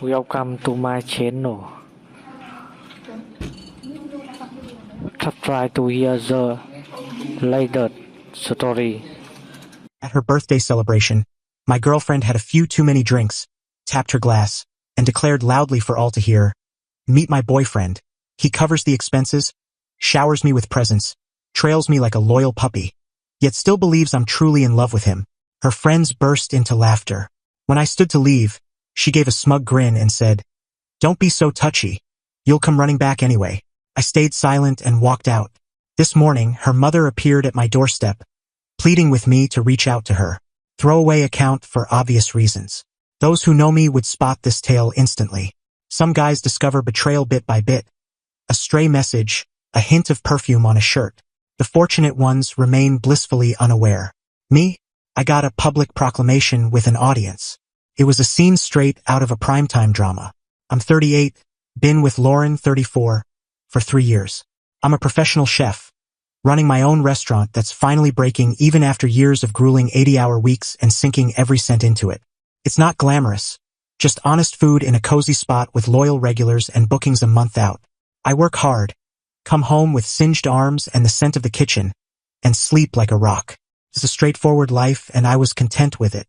Welcome to my channel. Try to hear the latest story. At her birthday celebration, my girlfriend had a few too many drinks, tapped her glass, and declared loudly for all to hear, "Meet my boyfriend. He covers the expenses, showers me with presents, trails me like a loyal puppy, yet still believes I'm truly in love with him." Her friends burst into laughter. When I stood to leave, she gave a smug grin and said, "Don't be so touchy. You'll come running back anyway." I stayed silent and walked out. This morning, her mother appeared at my doorstep, pleading with me to reach out to her. Throwaway account for obvious reasons. Those who know me would spot this tale instantly. Some guys discover betrayal bit by bit. A stray message, a hint of perfume on a shirt. The fortunate ones remain blissfully unaware. Me? I got a public proclamation with an audience. It was a scene straight out of a primetime drama. I'm 38, been with Lauren, 34, for 3 years. I'm a professional chef, running my own restaurant that's finally breaking even after years of grueling 80-hour weeks and sinking every cent into it. It's not glamorous, just honest food in a cozy spot with loyal regulars and bookings a month out. I work hard, come home with singed arms and the scent of the kitchen, and sleep like a rock. It's a straightforward life and I was content with it.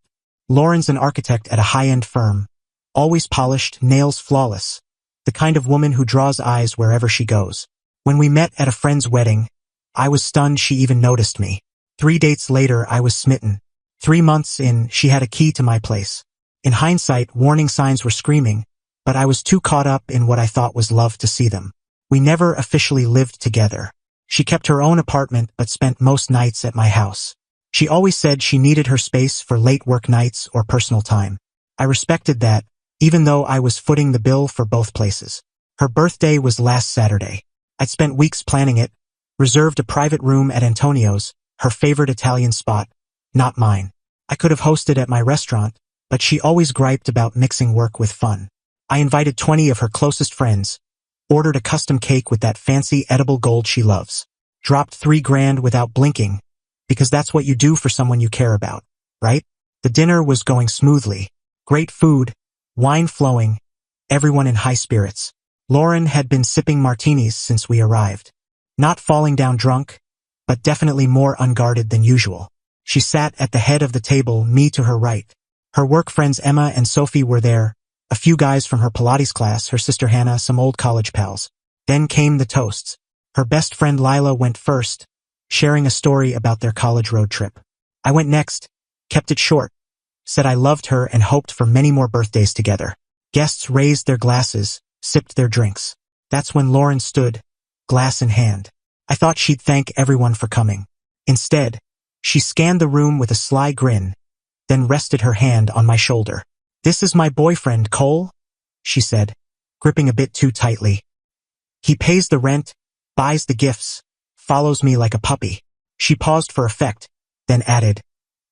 Lauren's an architect at a high-end firm, always polished, nails flawless, the kind of woman who draws eyes wherever she goes. When we met at a friend's wedding, I was stunned she even noticed me. 3 dates later, I was smitten. 3 months in, she had a key to my place. In hindsight, warning signs were screaming, but I was too caught up in what I thought was love to see them. We never officially lived together. She kept her own apartment but spent most nights at my house. She always said she needed her space for late work nights or personal time. I respected that, even though I was footing the bill for both places. Her birthday was last Saturday. I'd spent weeks planning it, reserved a private room at Antonio's, her favorite Italian spot, not mine. I could have hosted at my restaurant, but she always griped about mixing work with fun. I invited 20 of her closest friends, ordered a custom cake with that fancy edible gold she loves, dropped $3,000 without blinking, because that's what you do for someone you care about, right? The dinner was going smoothly. Great food, wine flowing, everyone in high spirits. Lauren had been sipping martinis since we arrived. Not falling down drunk, but definitely more unguarded than usual. She sat at the head of the table, me to her right. Her work friends Emma and Sophie were there, a few guys from her Pilates class, her sister Hannah, some old college pals. Then came the toasts. Her best friend Lila went first, sharing a story about their college road trip. I went next, kept it short, said I loved her and hoped for many more birthdays together. Guests raised their glasses, sipped their drinks. That's when Lauren stood, glass in hand. I thought she'd thank everyone for coming. Instead, she scanned the room with a sly grin, then rested her hand on my shoulder. "This is my boyfriend, Cole," she said, gripping a bit too tightly. "He pays the rent, buys the gifts, follows me like a puppy." She paused for effect, then added,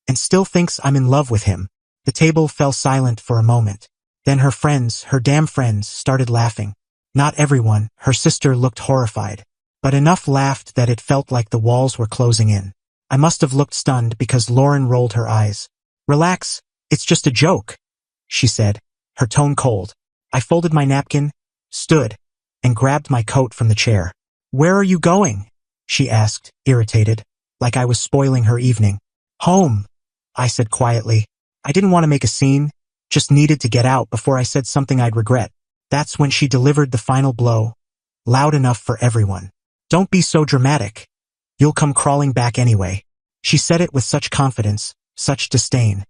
"And still thinks I'm in love with him." The table fell silent for a moment. Then her friends, her damn friends, started laughing. Not everyone, her sister looked horrified, but enough laughed that it felt like the walls were closing in. I must have looked stunned because Lauren rolled her eyes. "Relax, it's just a joke," she said, her tone cold. I folded my napkin, stood, and grabbed my coat from the chair. "Where are you going?" she asked, irritated, like I was spoiling her evening. "Home," I said quietly. I didn't want to make a scene, just needed to get out before I said something I'd regret. That's when she delivered the final blow, loud enough for everyone. "Don't be so dramatic. You'll come crawling back anyway." She said it with such confidence, such disdain,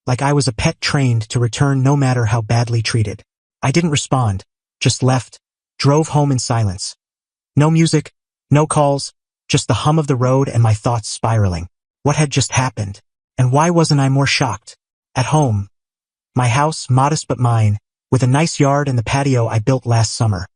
like I was a pet trained to return no matter how badly treated. I didn't respond, just left, drove home in silence. No music, no calls, just the hum of the road and my thoughts spiraling. What had just happened? And why wasn't I more shocked? At home. My house, modest but mine, with a nice yard and the patio I built last summer.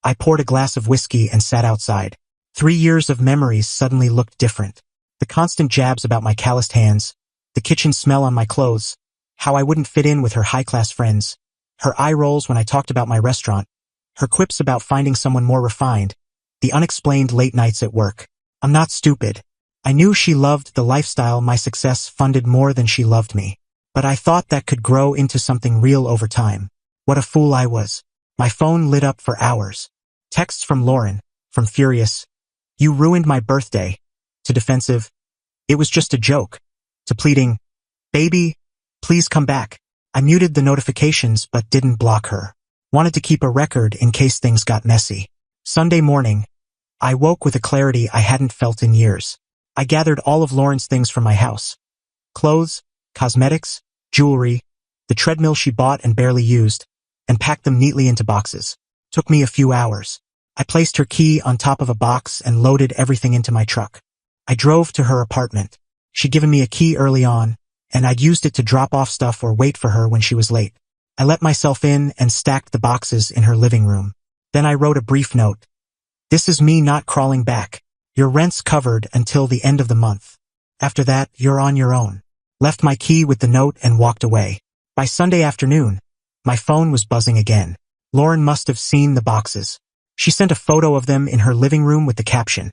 I poured a glass of whiskey and sat outside. 3 years of memories suddenly looked different. The constant jabs about my calloused hands, the kitchen smell on my clothes, how I wouldn't fit in with her high-class friends, her eye rolls when I talked about my restaurant, her quips about finding someone more refined, the unexplained late nights at work. I'm not stupid. I knew she loved the lifestyle my success funded more than she loved me. But I thought that could grow into something real over time. What a fool I was. My phone lit up for hours. Texts from Lauren, from furious, "You ruined my birthday," to defensive, "It was just a joke," to pleading, "Baby, please come back." I muted the notifications but didn't block her. Wanted to keep a record in case things got messy. Sunday morning, I woke with a clarity I hadn't felt in years. I gathered all of Lauren's things from my house. Clothes, cosmetics, jewelry, the treadmill she bought and barely used, and packed them neatly into boxes. Took me a few hours. I placed her key on top of a box and loaded everything into my truck. I drove to her apartment. She'd given me a key early on, and I'd used it to drop off stuff or wait for her when she was late. I let myself in and stacked the boxes in her living room. Then I wrote a brief note. "This is me not crawling back. Your rent's covered until the end of the month. After that, you're on your own." Left my key with the note and walked away. By Sunday afternoon, my phone was buzzing again. Lauren must have seen the boxes. She sent a photo of them in her living room with the caption,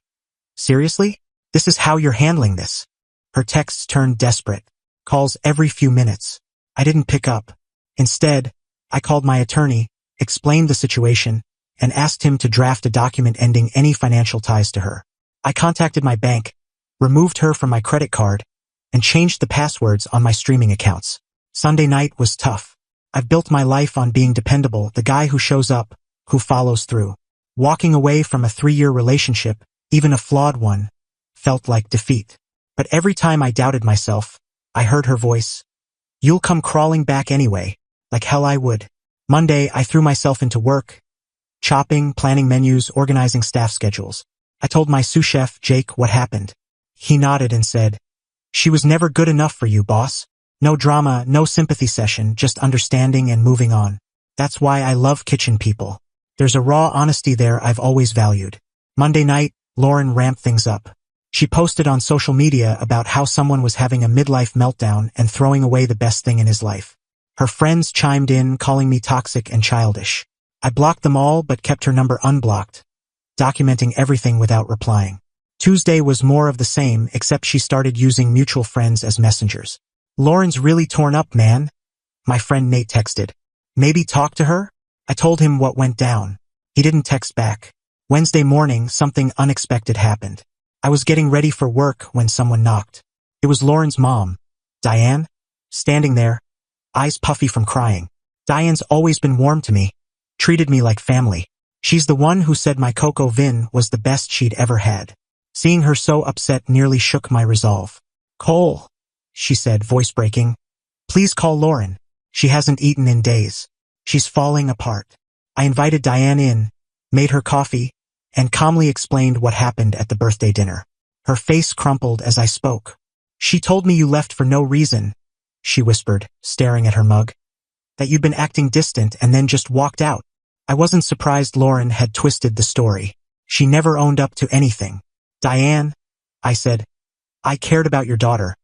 "Seriously? This is how you're handling this?" Her texts turned desperate. Calls every few minutes. I didn't pick up. Instead, I called my attorney, explained the situation, and asked him to draft a document ending any financial ties to her. I contacted my bank, removed her from my credit card, and changed the passwords on my streaming accounts. Sunday night was tough. I've built my life on being dependable, the guy who shows up, who follows through. Walking away from a 3-year relationship, even a flawed one, felt like defeat. But every time I doubted myself, I heard her voice. "You'll come crawling back anyway." Like hell I would. Monday, I threw myself into work, chopping, planning menus, organizing staff schedules. I told my sous chef, Jake, what happened. He nodded and said, "She was never good enough for you, boss. No drama, no sympathy session, just understanding and moving on." That's why I love kitchen people. There's a raw honesty there I've always valued. Monday night, Lauren ramped things up. She posted on social media about how someone was having a midlife meltdown and throwing away the best thing in his life. Her friends chimed in, calling me toxic and childish. I blocked them all but kept her number unblocked, documenting everything without replying. Tuesday was more of the same, except she started using mutual friends as messengers. "Lauren's really torn up, man," my friend Nate texted. "Maybe talk to her?" I told him what went down. He didn't text back. Wednesday morning, something unexpected happened. I was getting ready for work when someone knocked. It was Lauren's mom, Diane, standing there, eyes puffy from crying. Diane's always been warm to me, treated me like family. She's the one who said my cocoa vin was the best she'd ever had. Seeing her so upset nearly shook my resolve. "Cole," she said, voice breaking, "please call Lauren. She hasn't eaten in days. She's falling apart." I invited Diane in, made her coffee, and calmly explained what happened at the birthday dinner. Her face crumpled as I spoke. "She told me you left for no reason," she whispered, staring at her mug. "That you'd been acting distant and then just walked out." I wasn't surprised Lauren had twisted the story. She never owned up to anything. "Diane," I said, "I cared about your daughter.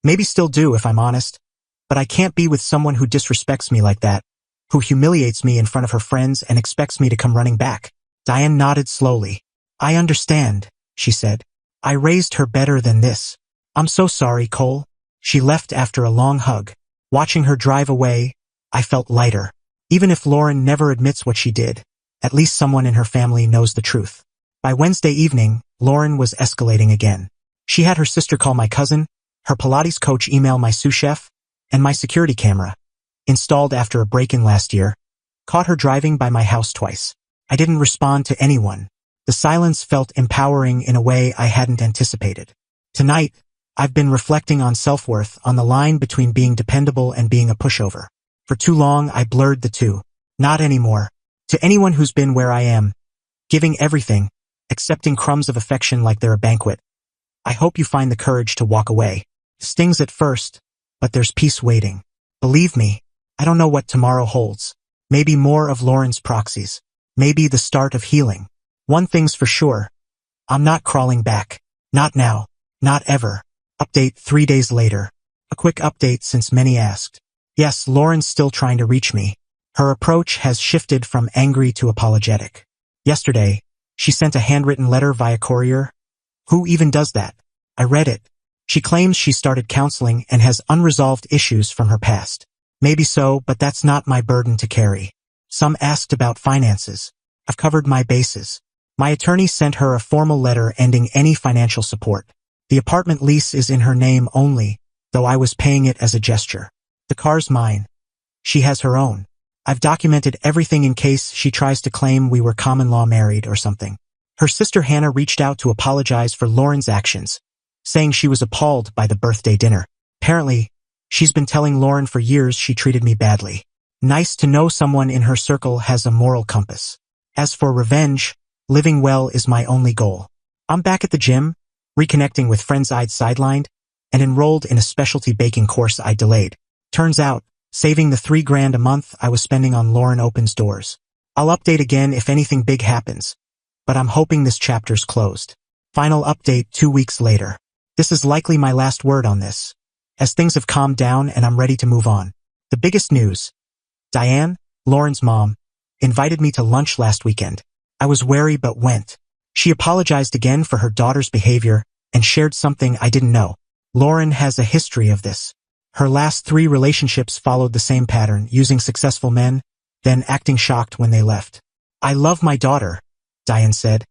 Maybe still do if I'm honest. But I can't be with someone who disrespects me like that, who humiliates me in front of her friends and expects me to come running back." Diane nodded slowly. "I understand," she said. "I raised her better than this. I'm so sorry, Cole." She left after a long hug. Watching her drive away, I felt lighter. Even if Lauren never admits what she did, at least someone in her family knows the truth. By Wednesday evening, Lauren was escalating again. She had her sister call my cousin, her Pilates coach email my sous chef, and my security camera, installed after a break-in last year, caught her driving by my house twice. I didn't respond to anyone. The silence felt empowering in a way I hadn't anticipated. Tonight, I've been reflecting on self-worth, on the line between being dependable and being a pushover. For too long, I blurred the two. Not anymore. To anyone who's been where I am, giving everything, accepting crumbs of affection like they're a banquet, I hope you find the courage to walk away. Stings at first, but there's peace waiting. Believe me, I don't know what tomorrow holds. Maybe more of Lauren's proxies. Maybe the start of healing. One thing's for sure. I'm not crawling back. Not now. Not ever. Update 3 days later. A quick update since many asked. Yes, Lauren's still trying to reach me. Her approach has shifted from angry to apologetic. Yesterday, she sent a handwritten letter via courier. Who even does that? I read it. She claims she started counseling and has unresolved issues from her past. Maybe so, but that's not my burden to carry. Some asked about finances. I've covered my bases. My attorney sent her a formal letter ending any financial support. The apartment lease is in her name only, though I was paying it as a gesture. The car's mine. She has her own. I've documented everything in case she tries to claim we were common law married or something. Her sister Hannah reached out to apologize for Lauren's actions, saying she was appalled by the birthday dinner. Apparently, she's been telling Lauren for years she treated me badly. Nice to know someone in her circle has a moral compass. As for revenge, living well is my only goal. I'm back at the gym, reconnecting with friends I'd sidelined, and enrolled in a specialty baking course I delayed. Turns out, saving the $3,000 a month I was spending on Lauren opens doors. I'll update again if anything big happens, but I'm hoping this chapter's closed. Final update 2 weeks later. This is likely my last word on this, as things have calmed down and I'm ready to move on. The biggest news. Diane, Lauren's mom, invited me to lunch last weekend. I was wary but went. She apologized again for her daughter's behavior and shared something I didn't know. Lauren has a history of this. Her last 3 relationships followed the same pattern, using successful men, then acting shocked when they left. I love my daughter, Diane said,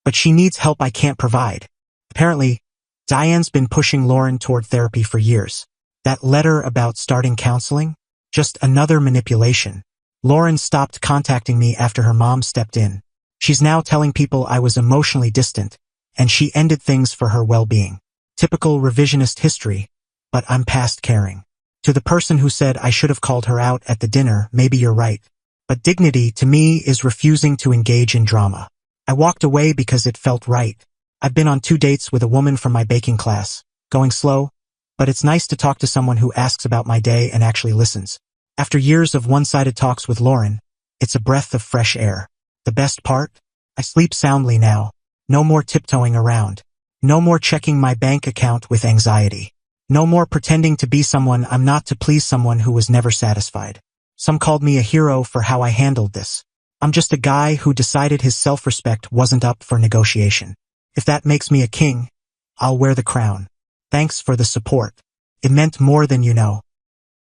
but she needs help I can't provide. Apparently, Diane's been pushing Lauren toward therapy for years. That letter about starting counseling? Just another manipulation. Lauren stopped contacting me after her mom stepped in. She's now telling people I was emotionally distant, and she ended things for her well-being. Typical revisionist history, but I'm past caring. To the person who said I should have called her out at the dinner, maybe you're right. But dignity, to me, is refusing to engage in drama. I walked away because it felt right. I've been on 2 dates with a woman from my baking class, going slow, but it's nice to talk to someone who asks about my day and actually listens. After years of one-sided talks with Lauren, it's a breath of fresh air. The best part? I sleep soundly now. No more tiptoeing around. No more checking my bank account with anxiety. No more pretending to be someone I'm not to please someone who was never satisfied. Some called me a hero for how I handled this. I'm just a guy who decided his self-respect wasn't up for negotiation. If that makes me a king, I'll wear the crown. Thanks for the support. It meant more than you know.